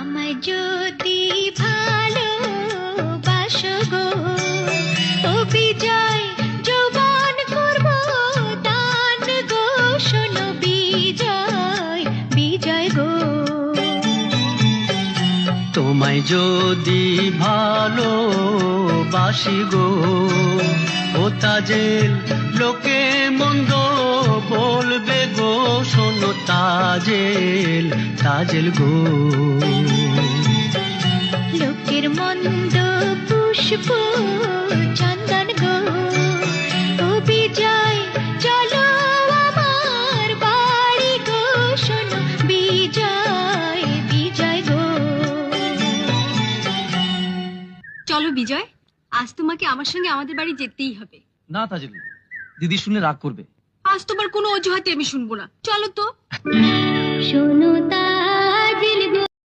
আমায় যদি ভালোবাসো গো ও বিজয় যৌবন করব দান গো শোনো বিজয় বিজয় গো তোমায় যদি ভালোবাসি গো ও তাজেল লোকে মন্দ বলবে গো শোনো তাজেল তাজেল গো লোকের মন্দ পুষ্প চন্দন গো ও বিজয় চলো আমার বাড়ি গো শোনো বিজয় বিজয় গো চলো বিজয়, আজ তোমাকে আমার সঙ্গে আমাদের বাড়ি যেতেই হবে। না তাজেল, দিদি শুনে রাগ করবে। আজ তোমার কোনো অজুহাতে আমি শুনবো না, চলো তো। শোনো তা